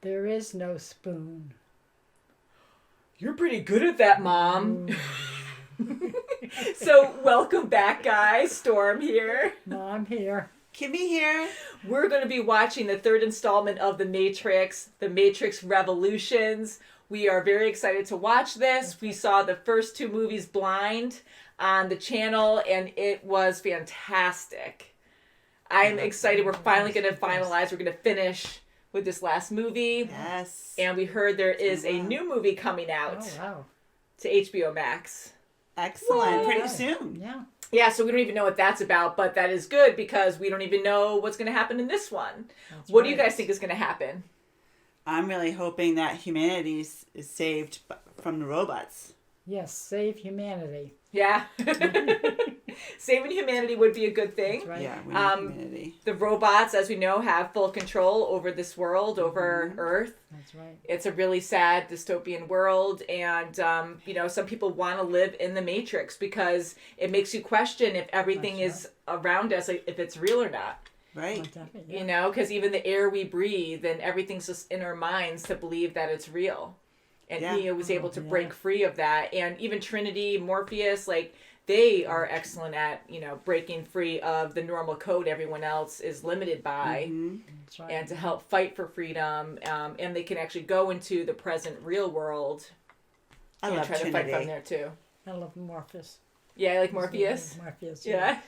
There is no spoon. You're pretty good at that, Mom. So, welcome back, guys. Storm here. Mom here. Kimmy here. We're going to be watching the third installment of The Matrix Revolutions. We are very excited to watch this. We saw the first two movies blind on the channel, and it was fantastic. I'm excited. We're finally going to finalize. We're going to finish with this last movie. Yes. And we heard there is a new movie coming out to HBO Max. Excellent. Pretty soon. Yeah. Yeah, so we don't even know what that's about, but that is good because we don't even know what's going to happen in this one. What do you guys think is going to happen? I'm really hoping that humanity is saved from the robots. Yes, save humanity. Yeah. Saving humanity would be a good thing. That's right. Yeah, we need humanity. The robots, as we know, have full control over this world, over Earth. That's right. It's a really sad dystopian world, and some people want to live in the Matrix because it makes you question if everything is around us, like, if it's real or not. Right. Yeah. Because even the air we breathe and everything's just in our minds to believe that it's real. And he was able to break free of that. And even Trinity, Morpheus, like, they are excellent at, breaking free of the normal code everyone else is limited by. Mm-hmm. That's right. And to help fight for freedom. And they can actually go into the present real world I and love try Trinity. to fight from there too. I love Morpheus. Yeah, I like Morpheus. Morpheus. Yeah.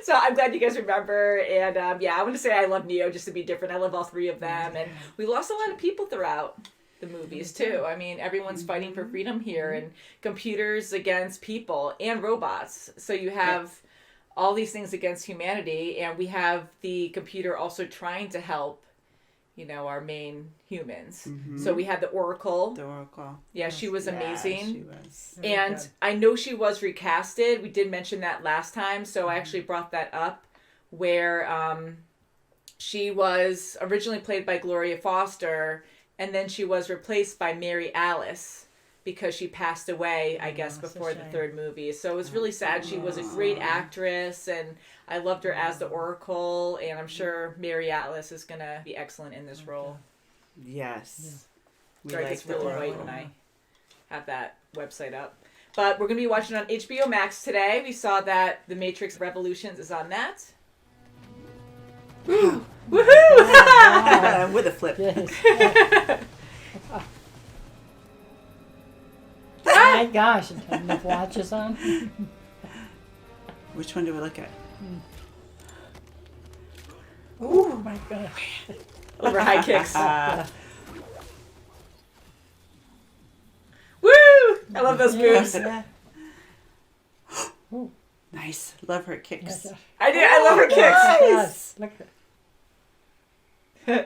So I'm glad you guys remember. And I want to say I love Neo just to be different. I love all three of them. And we lost a lot of people throughout the movies too. I mean, everyone's fighting for freedom here, and computers against people and robots. So you have all these things against humanity, and we have the computer also trying to help, our main humans. Mm-hmm. So we had the Oracle. The Oracle. Yeah, she was amazing. She was. And I know she was recasted. We did mention that last time, so I actually brought that up, where she was originally played by Gloria Foster, and then she was replaced by Mary Alice because she passed away, I guess, before the third movie. So it was really sad. She was a great actress, and I loved her as the Oracle, and I'm sure Mary Alice is going to be excellent in this role. Yes. Yeah. Sorry, it's really white when I have that website up. But we're going to be watching on HBO Max today. We saw that The Matrix Revolutions is on that. Woo! Woohoo! With a flip. Yes. Oh my gosh, it had enough watches on. Which one do we look at? Oh my gosh. Over high kicks. Woo! I love those moves. Nice. Love her kicks. I do. I love her kicks. Yes. Look at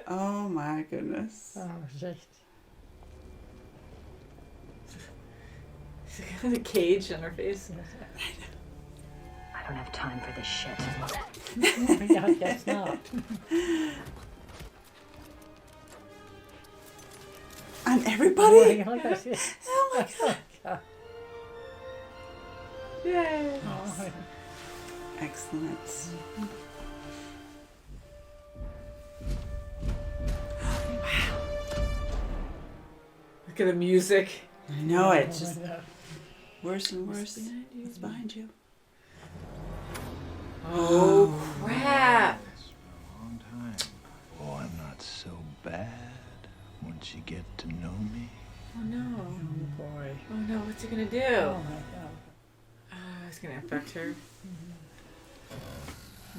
Oh my goodness. Oh, shit. The cage on her face. I don't have time for this shit. Yeah, I guess not. And everybody. Oh my gosh. Oh my God. Yay. Oh, Excellent. Look at the music. I know it. oh Just my God. worse and worse. It's behind you. Oh, crap. For a long time. Oh, I'm not so bad once you get to know me. Oh, no. Oh boy. Oh, no. What's he going to do? Oh my God. It's going to affect her.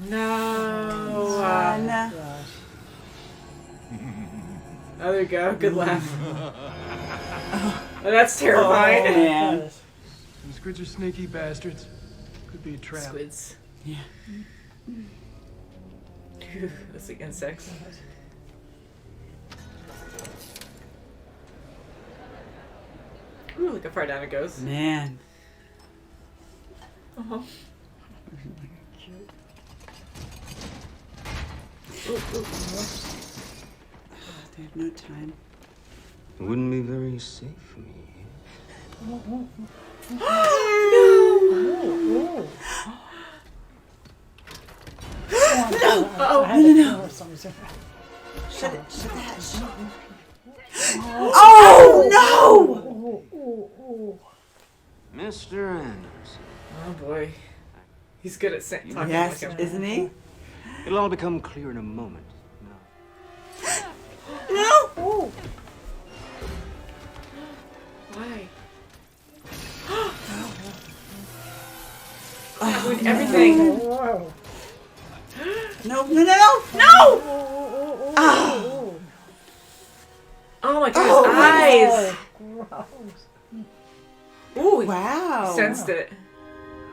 No. No. Gosh. Oh, there you go. Good laugh. Oh, that's terrifying. Oh, man. Gosh. The squids are sneaky bastards. Could be a trap. Squids. Yeah. That's like insects. Ooh, look how far down it goes. Man. Uh-huh. They have no time. It wouldn't be very safe for me. Oh, Oh, I had to throw something. Shut it. Shut that. Oh no! Oh, oh, oh. Mr. Anderson. Oh boy. He's good at talking Yes, like him. isn't he? It'll all become clear in a moment. No. No. Oh. Why? Doing everything. Whoa. No! No! No! No! No! Oh, oh, oh, Oh my god, Oh, his eyes. oh, gross. Ooh, Wow. sensed it.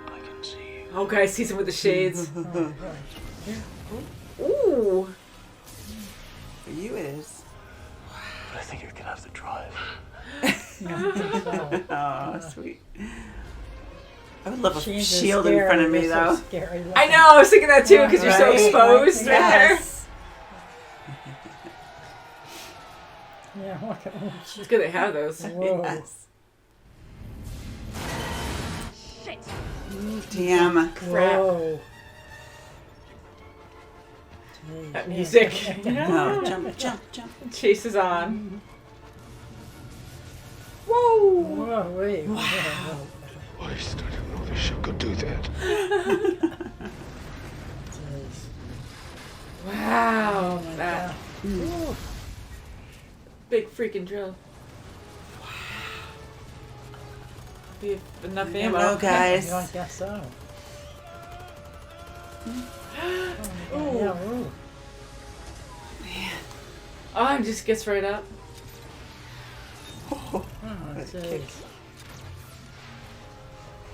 I can see you. Oh, guys, sees him with the shades. Oh, Ooh. For you it is. But I think you're gonna have to drive. gosh. Oh, sweet. I would love a She's just shield in scary. front of me, They're though. so scary looking. I know, I was thinking that too, because you're so Right? exposed right there. Yes. Yeah, look at oh, It's good they have those. whoa. Yes. Damn. Crap. Whoa. Jeez, That yeah. music. No, jump, jump, jump. Chase is on. Whoa! Whoa, wait. Wow. I still didn't know this ship could do that. Jeez. Wow. Oh my That God. Ooh. big freaking drill. Wow. Be enough I don't ammo. know, guys. You don't guess so. Ooh. Yeah, ooh. Oh, it just gets right up. Oh, Oh, Good jeez. kick.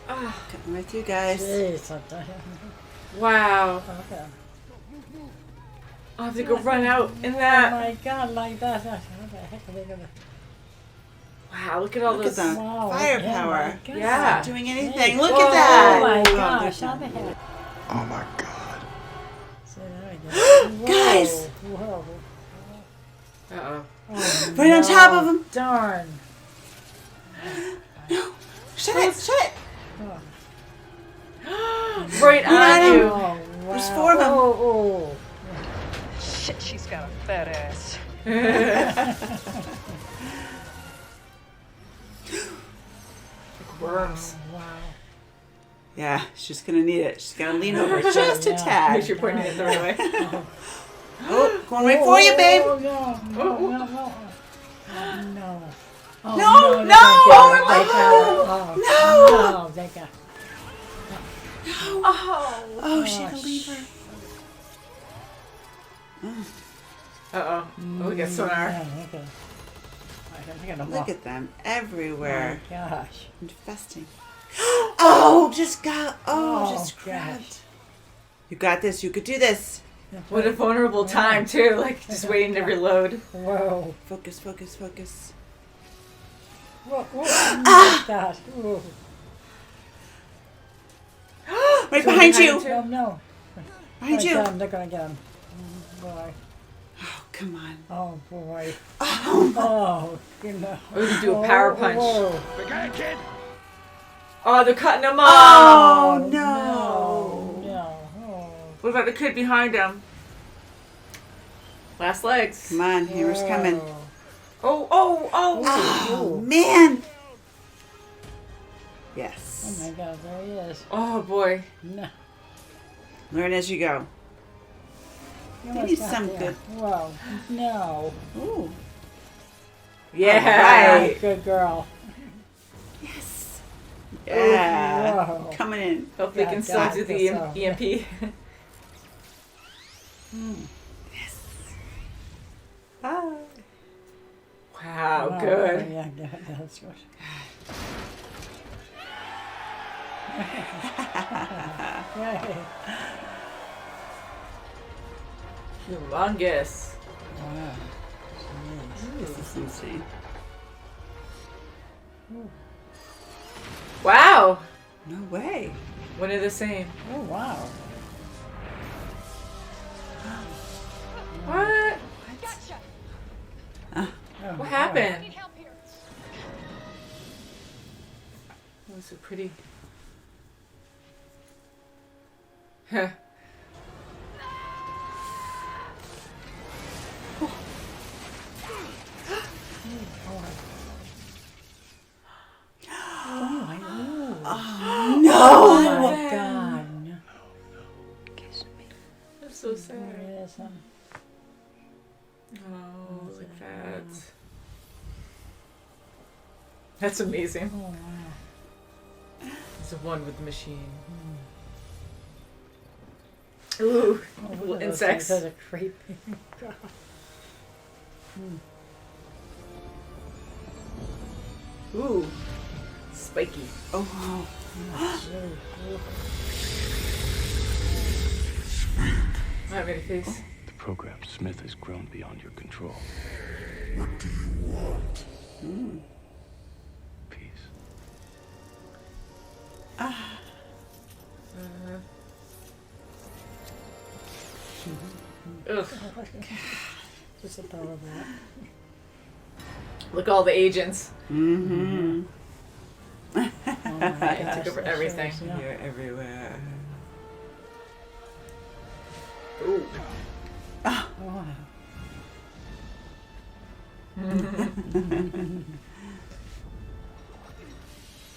Ah, coming with you guys. Jeez, I tell you. wow. Okay. I'll have to go run out in Oh that. my God, like that. How the heck are they gonna? Wow, look at all Look at those. them. Wow. Firepower. Oh my God. Yeah. Not doing anything. Jeez. Look Whoa. at that. Oh my Oh, gosh, there's how no- the heck? Oh my god. So there we go. Guys. Whoa. Uh-oh. Oh, Right on top of him. Darn. Shut it. Shut it. Oh. Right on you. Oh, wow. There's four of them. Oh, Shit, she's got a fat ass. Worms. wow. Yeah, she's gonna need it. She's gotta lean over just a Yeah. Make tad. sure you're pointing it the right way. Oh, going right for you, babe. Oh, no, no, no, no. Oh, no. Oh, No, they're no, gonna get her. They got her. no. No, they got Oh. Oh, she had to leave her. Uh-oh. Oh, we got sonar. Yeah, okay. I gotta Look at them everywhere. Oh, my gosh. Infesting. Oh, just got. Oh, Oh, just gosh. grabbed. You got this. You could do this. What a vulnerable time, too. Like, just waiting to reload. Whoa. Focus, focus, focus. Whoa, whoa. Ah! Gosh. Whoa. Right behind you. too. Oh, no. Behind you. They're gonna get him. Boy. Oh, come on. Oh, boy. Oh, Oh, goodness. Oh, we can do a power punch. Whoa. The guy, kid! Oh, they're cutting him off. oh no. No. Oh. What about the kid behind him? Last legs. Come on, Hammer's coming. Oh, oh, oh. Oh, man. Oh Yes. my God, there he is. Oh, boy. No. Learn as you go. You Maybe almost got some there. good- Whoa. No. Ooh. Yeah. Alright. Good girl. Yes. Yeah. Whoa. Coming in. Hope they Yeah, can still God, do the guess so. EMP. Ah. Wow, Oh, good. Yeah, good. That's good. Right. Humongous. Wow. This is insane. Wow. No way. One of the same. Oh, wow. What? Oh, What happened? That was so pretty. Huh. Oh my God. Kiss me. That's so sad. There it is, huh? Oh, like that. That's amazing. Oh, wow. It's the one with the machine. Ooh, Oh, little look at those insects. things. Those are creepy. Ooh, spiky. Oh, I made a face. The program Smith has grown beyond your control. Peace. Ugh. Just the thought of that. Look, all the agents. mm-hmm. Oh my They gosh, took over that everything. shows, yeah. You're everywhere. Ooh. Oh, wow.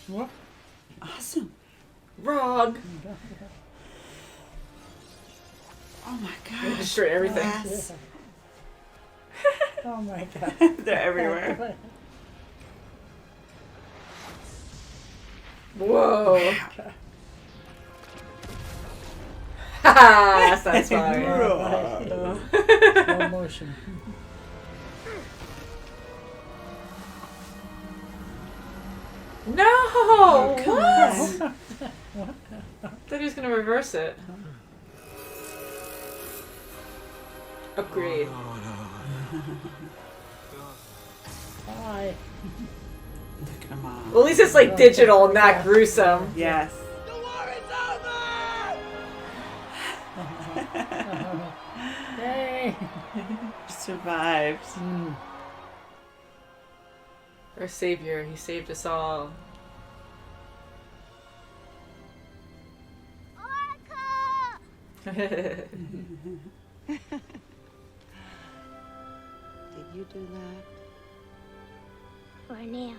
What? Awesome. Wrong. Oh my They gosh. destroyed everything. Glass. Oh my God. They're everywhere. Whoa. Haha, that's fine. Slow motion. No! Come What? on. Thought he was gonna reverse it. Upgrade. Bye. Look at them all. Well, at least it's like digital, not gruesome. Yes. Yay! Survived. Our savior, he saved us all. Did you do that? For now.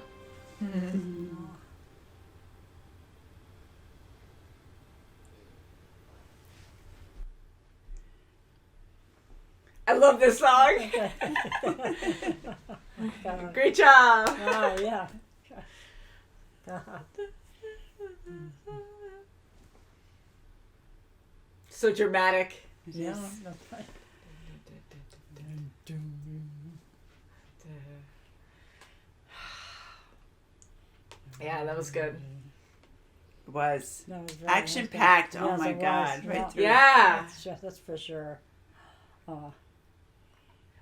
I love this song. Great job. Oh, yeah. God. So dramatic. Yeah, Yes. that's right. Yeah, that was good. Was. That was very Action nice. packed. Oh Yes, my it was. God. Yeah. Right through. Yeah. That's for sure. Oh.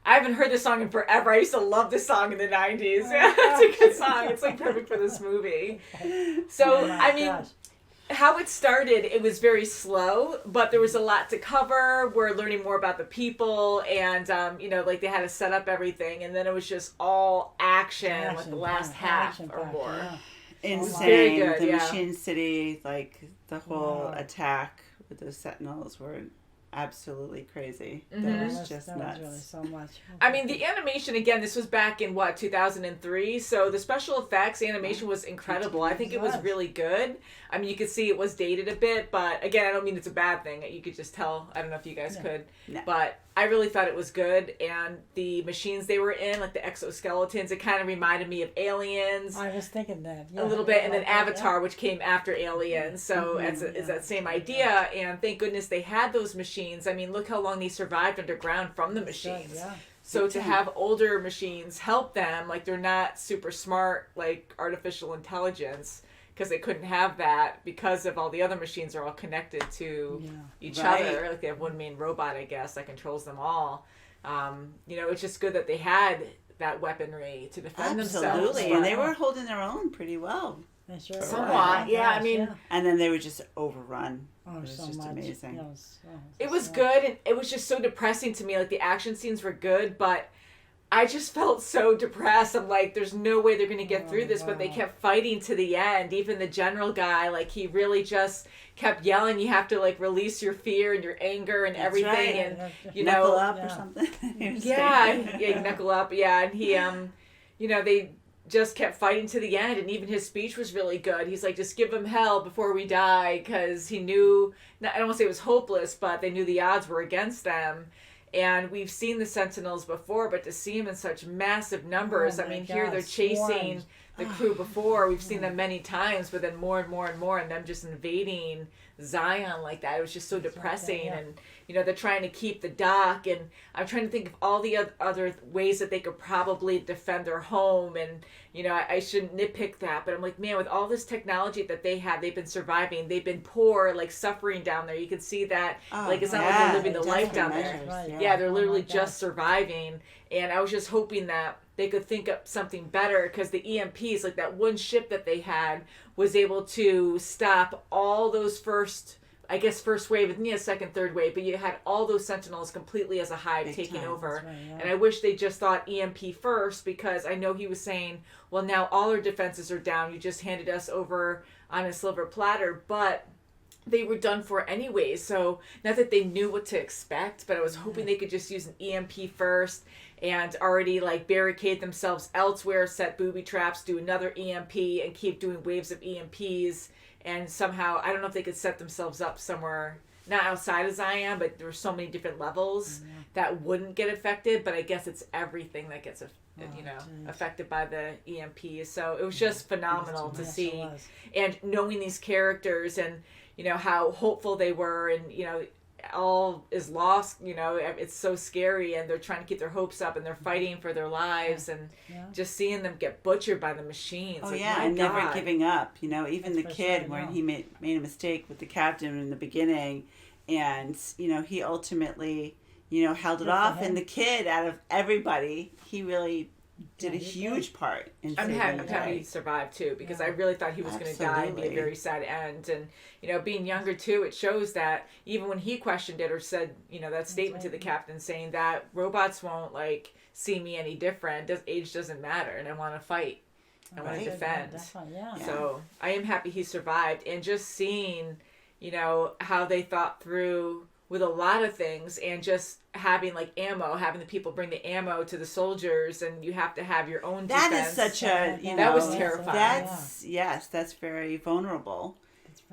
I haven't heard this song in forever. I used to love this song in the 90s. Yeah, it's a good song. It's like perfect for this movie. So, Oh my I mean, gosh. how it started, it was very slow, but there was a lot to cover. We're learning more about the people, and you know, like they had to set up everything, and then it was just all action, like the last half or Action-packed, more. yeah. Insane. very good, The yeah. Machine City, like the whole Wow. attack with the Sentinels were absolutely crazy. Mhm. That That was was, just that nuts. was really so much. I mean, the animation, again, this was back in, 2003, so the special effects animation was incredible. I think it was really good. I mean, you could see it was dated a bit, but again, I don't mean it's a bad thing. You could just tell. I don't know if you guys could. No. But I really thought it was good, and the machines they were in, like the exoskeletons, it kind of reminded me of Aliens. I was thinking that. A little bit, and then Avatar, which came after Aliens, so it's that same idea, and thank goodness they had those machines. I mean, look how long they survived underground from the machines. Yeah. So to have older machines help them, like they're not super smart, like artificial intelligence, because they couldn't have that because of all the other machines are all connected to each Right. other. Like they have one main robot, I guess, that controls them all. You know, it's just good that they had that weaponry to defend themselves. Absolutely. but- And they were holding their own pretty well. They sure Somewhat, were. yeah, I Gosh, mean, yeah. And then they were just overrun. Oh, It was so just much. amazing. Yeah, It was so- good, and it was just so depressing to me. Like the action scenes were good, but I just felt so depressed. I'm like, there's no way they're gonna get through this, but they wow. kept fighting to the end. Even the general guy, like he really just kept yelling, you have to like release your fear and your anger and That's everything, right. and you Knuckle know, up or yeah. something. He was yeah, saying. yeah, knuckle up, yeah, and he, you know, they just kept fighting to the end, and even his speech was really good. He's like, just give them hell before we die, because he knew, I don't want to say it was hopeless, but they knew the odds were against them. And we've seen the Sentinels before, but to see them in such massive numbers, I mean, here they're chasing the crew before. We've seen them many times, but then more and more and more, and them just invading Zion like that. It was just so depressing. And they're trying to keep the dock, and I'm trying to think of all the other ways that they could probably defend their home. And I shouldn't nitpick that, but I'm like, man, with all this technology that they have, they've been surviving. They've been poor, like suffering down there. You can see that, it's not like they're living the life down there. Right. They're literally just surviving. And I was just hoping that they could think up something better, because the EMPs, like that one ship that they had, was able to stop all those first wave, and second, third wave, but you had all those Sentinels completely as a hive taking over. Right, and I wish they just thought EMP first, because I know he was saying, well, now all our defenses are down. You just handed us over on a silver platter, but they were done for anyways. So not that they knew what to expect, but I was hoping they could just use an EMP first and already like barricade themselves elsewhere, set booby traps, do another EMP, and keep doing waves of EMPs. And somehow, I don't know if they could set themselves up somewhere, not outside of Zion, but there were so many different levels that wouldn't get affected. But I guess it's everything that gets affected by the EMPs. So it was just phenomenal to see. And knowing these characters, and how hopeful they were, and all is lost, it's so scary, and they're trying to keep their hopes up, and they're fighting for their lives, and just seeing them get butchered by the machines. And never giving up. Even the kid, when he made a mistake with the captain in the beginning, and he ultimately held it off, and the kid, out of everybody, he really did a huge part in saving I'm happy he survived too, because I really thought he was going to die and be a very sad end. And being younger too, it shows that even when he questioned it or said that statement to the captain saying that robots won't like see me any different, age doesn't matter, and I want to fight, I want to defend. So I am happy he survived, and just seeing how they thought through with a lot of things, and just having like ammo, having the people bring the ammo to the soldiers, and you have to have your own defense. That is such a that was terrifying. That's very vulnerable.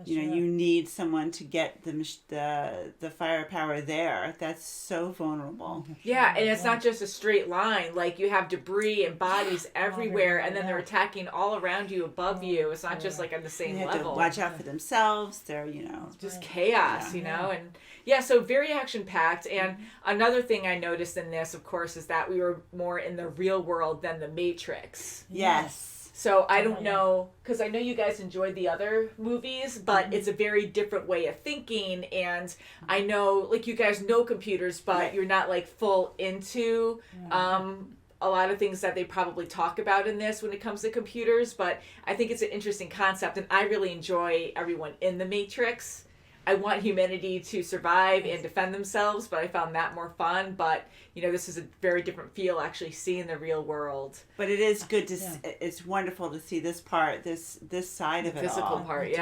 You need someone to get the firepower there. That's so vulnerable. Yeah, and it's not just a straight line. Like, you have debris and bodies everywhere, and then they're attacking all around you, above you. It's not just like on the same level. level. To watch out for themselves. They're just chaos. And so very action packed. And another thing I noticed in this, of course, is that we were more in the real world than the Matrix. Yes. So I don't know, because I know you guys enjoyed the other movies, but it's a very different way of thinking. And I know, like, you guys know computers, but you're not like full into a lot of things that they probably talk about in this when it comes to computers. But I think it's an interesting concept, and I really enjoy everyone in the Matrix. I want humanity to survive and defend themselves, but I found that more fun. But this is a very different feel, actually seeing the real world. But it is good to it's wonderful to see this part, this side of it all. The physical part,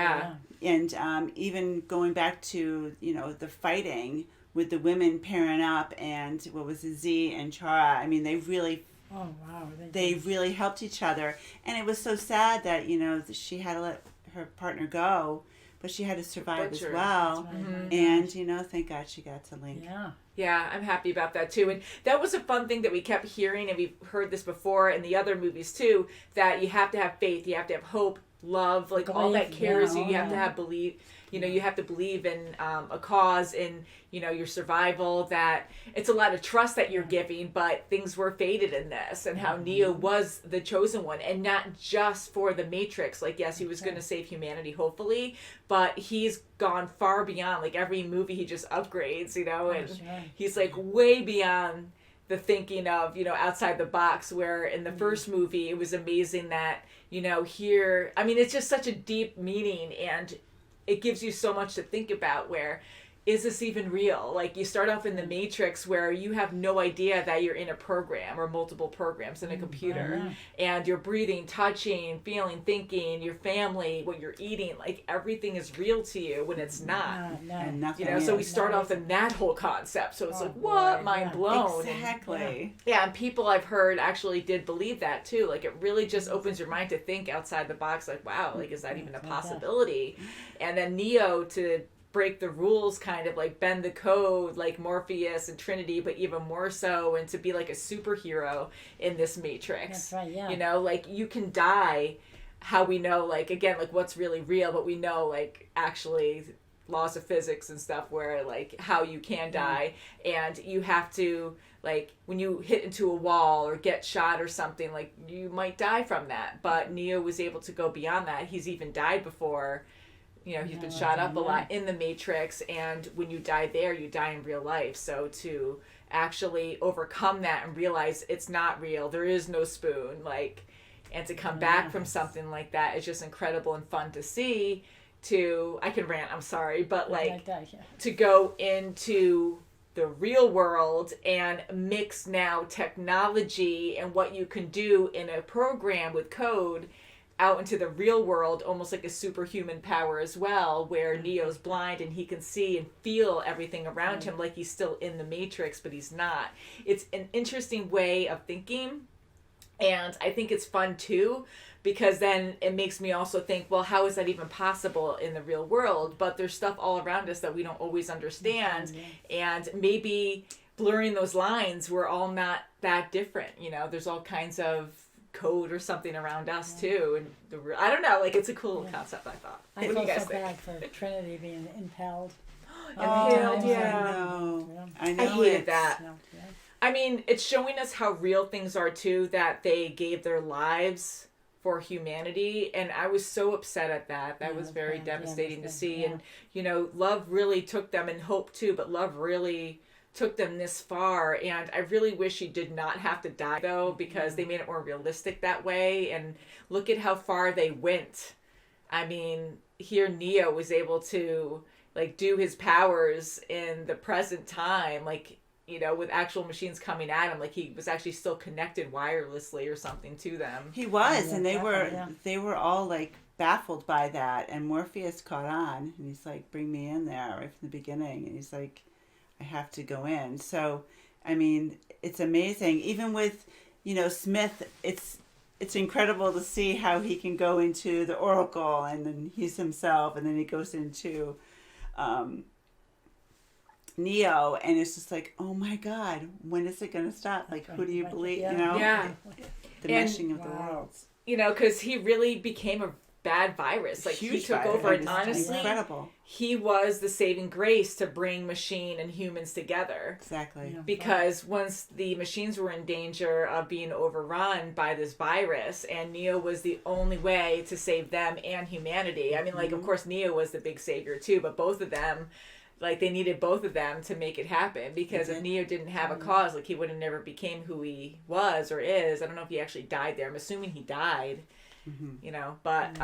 And even going back to the fighting with the women pairing up, and what was it, Z and Chara. I mean, they really they really helped each other, and it was so sad that that she had to let her partner go. But she had to survive as well. And, thank God she got to Link. Yeah, I'm happy about that too. And that was a fun thing that we kept hearing, and we've heard this before in the other movies too, that you have to have faith, you have to have hope, love, like all that carries you. You have to have belief. You have to believe in a cause, in your survival. That it's a lot of trust that you're giving, but things were fated in this, and how Neo was the chosen one, and not just for the Matrix. Like, yes, he was going to save humanity, hopefully, but he's gone far beyond. Like, every movie he just upgrades, and he's like way beyond the thinking of outside the box. Where in the first movie it was amazing that here, I mean, it's just such a deep meaning, and it gives you so much to think about, where is this even real? Like, you start off in the Matrix where you have no idea that you're in a program or multiple programs in a computer, and you're breathing, touching, feeling, thinking, your family, what you're eating, like everything is real to you when it's not. And nothing You know, so we is. start off in that whole concept. So it's like, what? Mind blown. Exactly. Yeah, and people I've heard actually did believe that too. Like, it really just opens your mind to think outside the box. Like, wow, like, is that even a possibility? And then Neo to break the rules, kind of like bend the code, like Morpheus and Trinity, but even more so, and to be like a superhero in this Matrix. That's right, yeah. You know, like, you can die, how we know, like, again, like, what's really real, but we know, like, actually laws of physics and stuff where, like, how you can die, and you have to, like, when you hit into a wall or get shot or something, like, you might die from that. But Neo was able to go beyond that. He's even died before. You know, he's been shot up a lot in the Matrix, and when you die there, you die in real life. So to actually overcome that and realize it's not real, there is no spoon, like, and to come back from something like that is just incredible and fun to see. I can rant, I'm sorry, but like, to go into the real world and mix now technology and what you can do in a program with code out into the real world, almost like a superhuman power as well, where Neo's blind and he can see and feel everything around him like he's still in the Matrix, but he's not. It's an interesting way of thinking, and I think it's fun too, because then it makes me also think, well, how is that even possible in the real world? But there's stuff all around us that we don't always understand, and maybe blurring those lines, we're all not that different. You know, there's all kinds of code or something around us too, and I don't know, like, it's a cool concept. I thought. I What do you feel guys so think? bad for Trinity being impaled. Impaled, I know. I hated it's- that. I mean, it's showing us how real things are too, that they gave their lives for humanity, and I was so upset at that. That was very devastating to see. And you know, love really took them, and hope too, but love really took them this far, and I really wish he did not have to die though, because they made it more realistic that way. And look at how far they went. I mean, here Neo was able to, like, do his powers in the present time, like, you know, with actual machines coming at him, like he was actually still connected wirelessly or something to them. He was, and they were all like baffled by that, and Morpheus caught on, and he's like, bring me in there right from the beginning, and he's like, I have to go in. So, I mean, it's amazing. Even with, you know, Smith, it's incredible to see how he can go into the Oracle, and then he's himself, and then he goes into Neo, and it's just like, oh my God, when is it going to stop? Like, who do you believe? You know, the meshing of the worlds. You know, because he really became a bad virus. Like, he took over, and honestly, incredible. He was the saving grace to bring machine and humans together. Exactly. Because once the machines were in danger of being overrun by this virus, and Neo was the only way to save them and humanity. I mean, like, of course, Neo was the big savior too, but both of them, like, they needed both of them to make it happen, because if Neo didn't have a cause, like, he would have never became who he was or is. I don't know if he actually died there. I'm assuming he died, you know, but,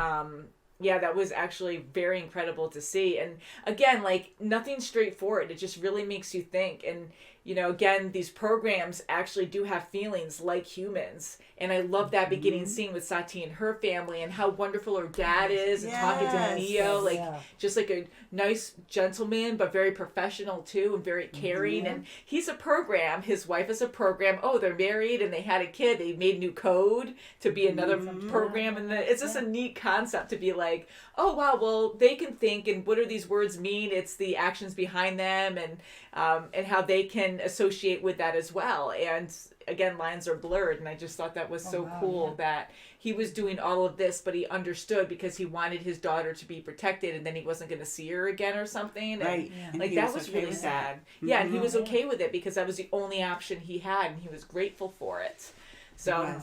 yeah, that was actually very incredible to see. And again, like, nothing straightforward. It just really makes you think. And, you know, again, these programs actually do have feelings like humans. And I love that beginning scene with Sati and her family, and how wonderful her dad is, and talking to Neo, like, just like a nice gentleman, but very professional too, and very caring. And he's a program. His wife is a program. Oh, they're married and they had a kid. They made new code to be another program. And it's just a neat concept to be like, oh wow, well, they can think, and what do these words mean? It's the actions behind them, and how they can associate with that as well. And again, lines are blurred, and I just thought that was so cool that he was doing all of this, but he understood, because he wanted his daughter to be protected, and then he wasn't going to see her again or something. Right. And, like, that was really sad. Yeah, and he was okay with it, because that was the only option he had, and he was grateful for it. So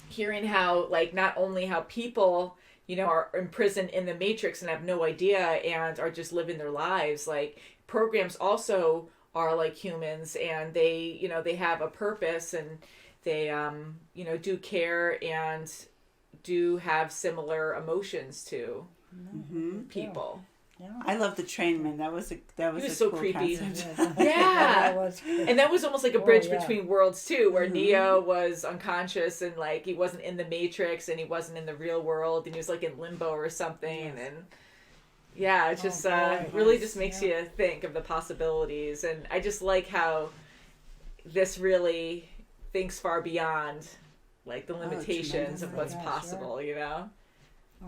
hearing how, like, not only how people, you know, are imprisoned in the Matrix and have no idea and are just living their lives, like, programs also are like humans, and they, you know, they have a purpose, and they, you know, do care and do have similar emotions to people. I love the trainman. That was He a was so cool creepy. concept. Yeah. That was good. And that was almost like a bridge yeah. between worlds too, where Neo was unconscious and like he wasn't in the Matrix and he wasn't in the real world and he was like in limbo or something. And yeah, it just really just makes you think of the possibilities. And I just like how this really thinks far beyond like the limitations of what's possible, you know?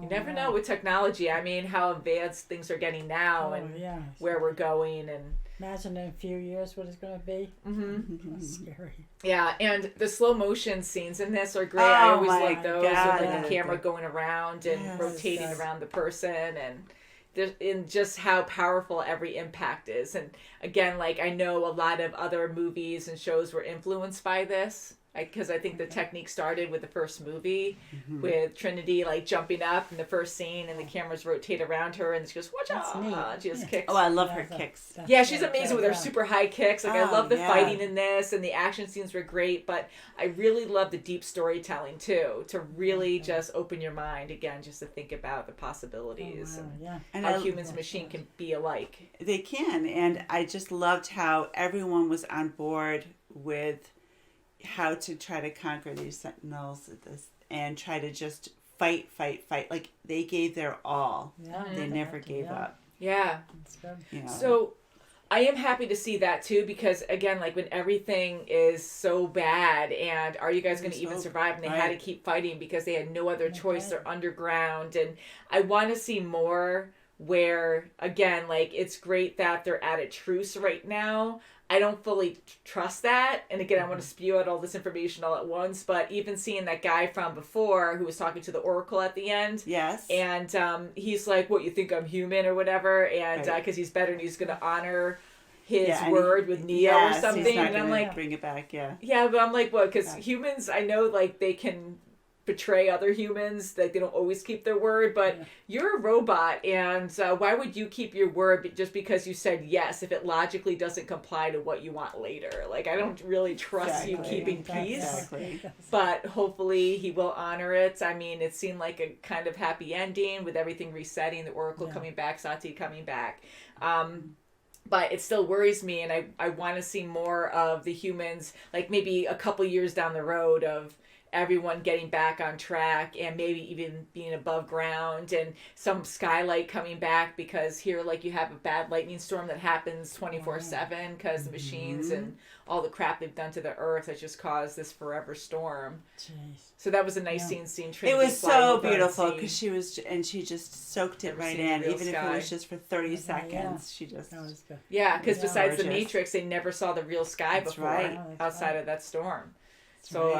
You never know with technology. I mean, how advanced things are getting now and where we're going. And imagine in a few years what it's going to be. That's scary. Yeah, and the slow motion scenes in this are great. I always like those with like the camera going around and rotating around the person and just how powerful every impact is. And again, like I know a lot of other movies and shows were influenced by this. Because I think the technique started with the first movie with Trinity like jumping up in the first scene and the cameras rotate around her and she goes, watch out! She just kicks. Oh, I love her kicks. Yeah, she's amazing with her super high kicks. Like I love the fighting in this and the action scenes were great, but I really love the deep storytelling too, to really just open your mind again, just to think about the possibilities and how humans and machine can be alike. They can, and I just loved how everyone was on board with how to try to conquer these sentinels and try to just fight. Like they gave their all. They never gave up. Yeah. That's good. You know? So I am happy to see that too, because again, like when everything is so bad and are you guys going to even survive? And they had to keep fighting because they had no other choice. They're underground. And I want to see more where, again, like it's great that they're at a truce right now. I don't fully trust that. And again, I want to spew out all this information all at once, but even seeing that guy from before who was talking to the Oracle at the end. Yes. And he's like, what, you think I'm human or whatever? And because he's better and he's going to honor his word with Neo or something. He's not and I'm like, bring it back, Yeah, but I'm like, what? Because humans, I know like they can betray other humans, like they don't always keep their word, but you're a robot, and why would you keep your word just because you said yes if it logically doesn't comply to what you want later? Like I don't really trust you keeping peace, but hopefully he will honor it. I mean, it seemed like a kind of happy ending with everything resetting, the Oracle coming back, Sati coming back. But it still worries me, and I want to see more of the humans, like maybe a couple years down the road of everyone getting back on track and maybe even being above ground and some skylight coming back, because here like you have a bad lightning storm that happens 24/7 because the machines and all the crap they've done to the earth has just caused this forever storm. Jeez. So that was a nice scene seeing Trinity. It was fly so over beautiful and because she just soaked it right in, even if it was just for 30 seconds. She just That was good. yeah, because besides the gorgeous. Matrix, they never saw the real sky That's before right. outside of that storm. So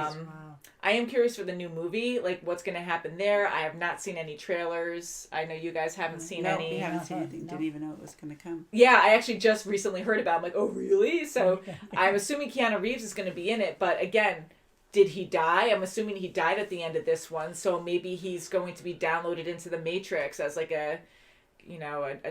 I am curious for the new movie, like what's going to happen there. I have not seen any trailers. I know you guys haven't seen any. We haven't seen anything. Didn't even know it was going to come. Yeah, I actually just recently heard about it. I'm like, oh, really? So I'm assuming Keanu Reeves is going to be in it. But again, did he die? I'm assuming he died at the end of this one. So maybe he's going to be downloaded into the Matrix as like a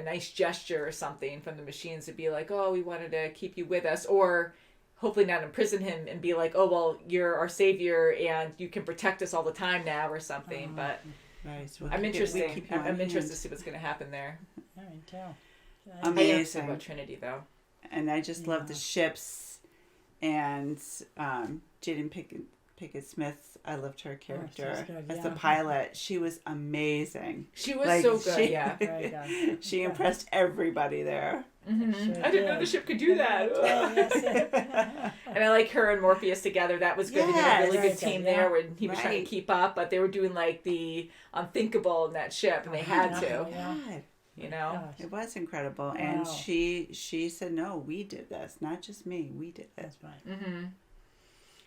nice gesture or something from the machines to be like, oh, we wanted to keep you with us. Or hopefully not imprison him and be like, oh, well, you're our savior and you can protect us all the time now or something. But So I'm interested. I'm interested to see what's going to happen there. I can tell. Amazing. About Trinity, though. And I just love the ships and Jaden Pickett Smith. I loved her character as the pilot. She was amazing. She was so good. Very good. She impressed everybody there. Mm-hmm. I didn't know the ship could do that. And I like her and Morpheus together. That was good. They had a really good team there when he was trying to keep up, but they were doing like the unthinkable in that ship, and they had to. God. You know, it was incredible, and she said, "No, we did this, not just me. We did this." That's right. Mm-hmm.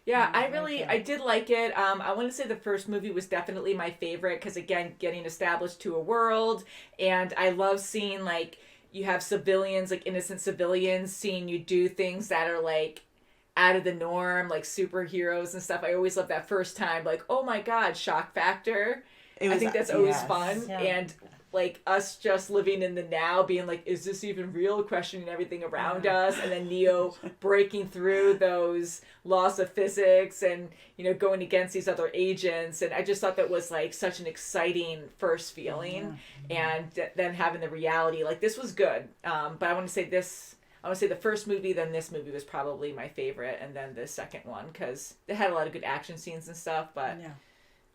Yeah, I did like it. I want to say the first movie was definitely my favorite because, again, getting established to a world. And I love seeing, like, you have civilians, like, innocent civilians, seeing you do things that are, like, out of the norm, like superheroes and stuff. I always love that first time, like, oh, my God, shock factor. I think that's always fun. Yeah. And like us just living in the now, being like, is this even real? Questioning everything around us, and then Neo breaking through those laws of physics and, you know, going against these other agents. And I just thought that was like such an exciting first feeling, and then having the reality, like this was good. But I want to say the first movie, then this movie was probably my favorite, and then the second one, because it had a lot of good action scenes and stuff, but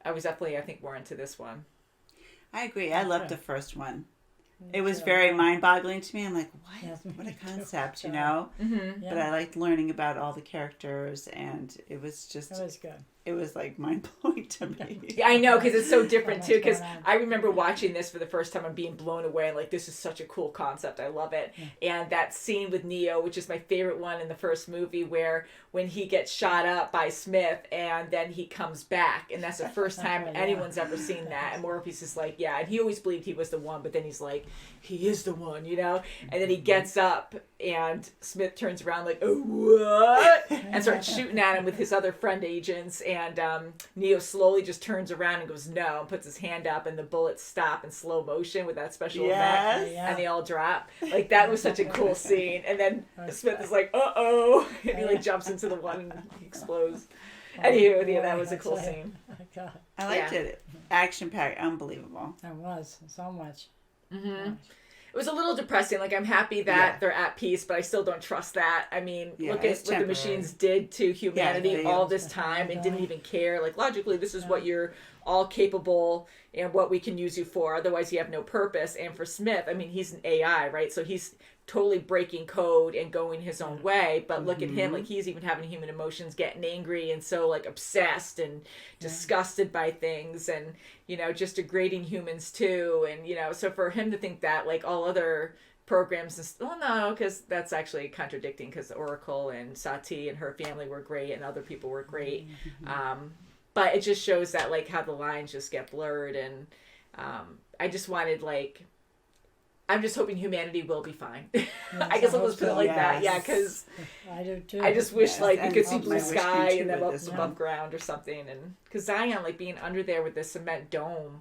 I was definitely, I think, more into this one. I agree. I loved the first one. It was very mind-boggling to me. I'm like, what a concept, you know? Mm-hmm. But I liked learning about all the characters, and it was just... It was good. It was like mind-blowing to me. Yeah, I know, because it's so different too, because I remember watching this for the first time and being blown away, and like, this is such a cool concept. I love it. And that scene with Neo, which is my favorite one in the first movie, where when he gets shot up by Smith and then he comes back, and that's the first time anyone's ever seen that. And Morpheus is like, yeah, and he always believed he was the one, but then he's like, he is the one, you know? And then he gets up and Smith turns around like, oh, what? And starts shooting at him with his other friend agents, and Neo slowly just turns around and goes, no, and puts his hand up, and the bullets stop in slow motion with that special effect, and they all drop. Like, that was such a cool scene. And then Smith is like, uh-oh, and he like jumps into the one and he explodes. Anywho, yeah, that was a cool scene. I liked it. Action-packed, unbelievable. It was, so much. Mm-hmm. It was a little depressing. Like, I'm happy that they're at peace, but I still don't trust that. I mean, look at what the machines did to humanity all this time and didn't even care. Like, logically, this is what you're all capable and what we can use you for. Otherwise, you have no purpose. And for Smith, I mean, he's an AI, right? So he's totally breaking code and going his own way. But look at him, like, he's even having human emotions, getting angry and so, like, obsessed and disgusted by things, and, you know, just degrading humans too. And, you know, so for him to think that, like, all other programs, well, no, because that's actually contradicting, because Oracle and Sati and her family were great and other people were great. But it just shows that, like, how the lines just get blurred. And I just wanted, like, I'm just hoping humanity will be fine. I guess I'll just put it like that. Yeah, because I do too. I just wish, like, you could see blue my wish sky came and them true up with this above ground or something. And because Zion, like, being under there with this cement dome.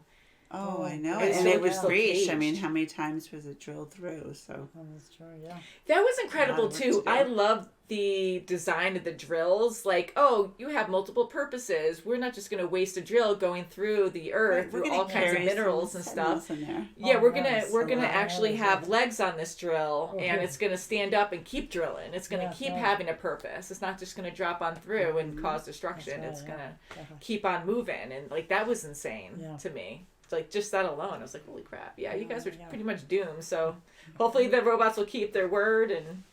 Oh, I know. It's And so it was still breached. I caged. mean, how many times was it drilled through? So That's true, yeah. That was incredible, work to too. do. I love the design of the drills. Like, oh, you have multiple purposes. We're not just going to waste a drill going through the earth, We're through gonna all kinds of carry minerals some and stuff. sentinels in there. Yeah, Oh, we're nice. gonna Yeah, actually yeah, have yeah. legs on this drill, Oh, and good. it's gonna stand up and keep drilling. It's gonna keep having a purpose. It's not just gonna drop on through and cause destruction. That's It's right, gonna Definitely. keep on moving, and like that was insane Yeah. to me. Like, just that alone, I was like, holy crap! Yeah, you guys are Yeah. pretty much doomed. So hopefully the robots will keep their word. And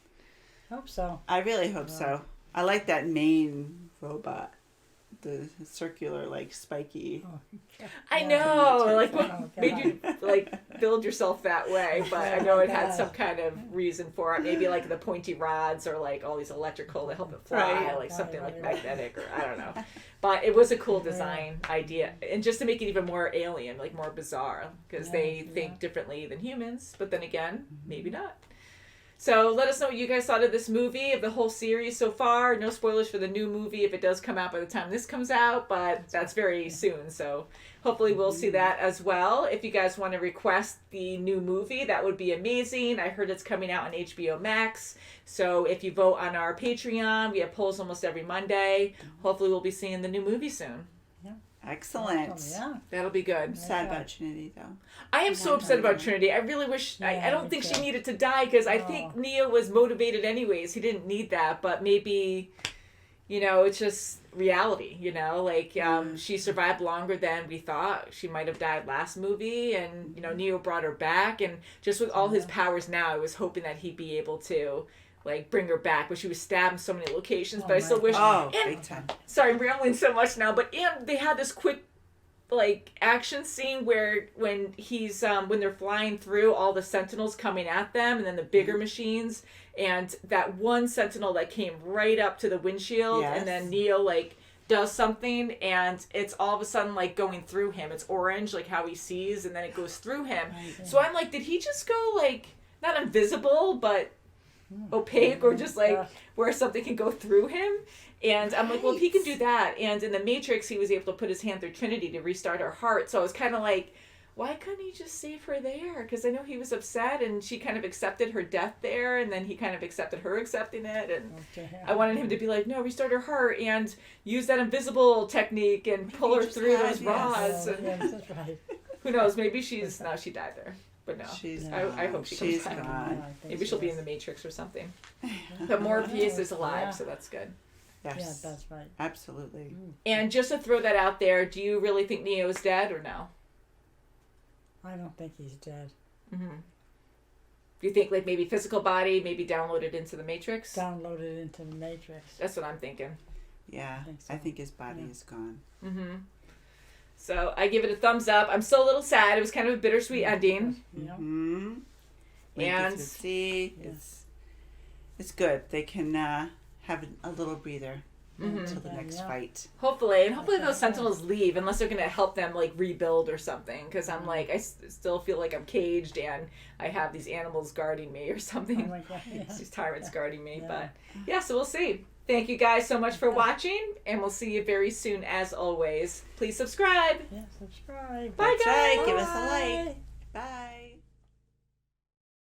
Hope so. I really hope so. I like that main robot. The circular, like, spiky. I Yeah. know, like, Oh, what made you like build yourself that way? But I know it had some kind of reason for it. Maybe like the pointy rods, or like all these electrical to help it fly, Right. like something like Right. magnetic, or I don't know. But it was a cool design idea, and just to make it even more alien, like more bizarre, because they think differently than humans. But then again, maybe not. So let us know what you guys thought of this movie, of the whole series so far. No spoilers for the new movie if it does come out by the time this comes out, but that's very soon. So hopefully we'll see that as well. If you guys want to request the new movie, that would be amazing. I heard it's coming out on HBO Max. So if you vote on our Patreon, we have polls almost every Monday. Hopefully we'll be seeing the new movie soon. Excellent. Yeah. That'll be good. I'm sad about Trinity, though. I am so upset about Trinity. I really wish. I Yeah, don't me think she too. needed to die, because I think Neo was motivated anyways. He didn't need that, but maybe, you know, it's just reality. You know, like she survived longer than we thought. She might have died last movie, and you know, Neo brought her back, and just with all his powers now, I was hoping that he'd be able to, like, bring her back. But she was stabbed in so many locations. But I still wish. Oh, and big time. sorry, I'm rambling so much now, but and they had this quick, like, action scene where when he's when they're flying through, all the sentinels coming at them, and then the bigger machines, and that one sentinel that came right up to the windshield, and then Neo, like, does something, and it's all of a sudden, like, going through him. It's orange, like how he sees, and then it goes through him. So I'm like, did he just go, like, not invisible, but opaque, or just like where something can go through him? And I'm like, well, if he can do that, and in the Matrix he was able to put his hand through Trinity to restart her heart, so I was kind of like, why couldn't he just save her there? Because I know he was upset, and she kind of accepted her death there, and then he kind of accepted her accepting it, and I wanted him to be like, no, restart her heart and use that invisible technique and pull her through those rods. And Yes, that's right. who knows? Maybe she's no, she died there, but no. She's I hope she comes back. gone. Maybe she'll be in the Matrix or something. But Morpheus is alive, so that's good. Yes. Yeah, that's right. Absolutely. And just to throw that out there, do you really think Neo is dead or no? I don't think he's dead. Mm-hmm. Do you think like maybe physical body, maybe downloaded into the Matrix? Downloaded into the Matrix. That's what I'm thinking. Yeah, I think his body is gone. Mm-hmm. So I give it a thumbs up. I'm still a little sad. It was kind of a bittersweet ending. Yeah. Mm-hmm. And see, it's good. They can have a little breather until the next fight. Hopefully, and hopefully those Sentinels leave unless they're going to help them like rebuild or something. Because I'm like, I still feel like I'm caged and I have these animals guarding me or something. Oh my God, yeah. These tyrants guarding me. Yeah. But yeah, so we'll see. Thank you guys so much for watching, and we'll see you very soon as always. Please subscribe. Yeah, subscribe. Bye, That's guys. right. Give us a like. Bye.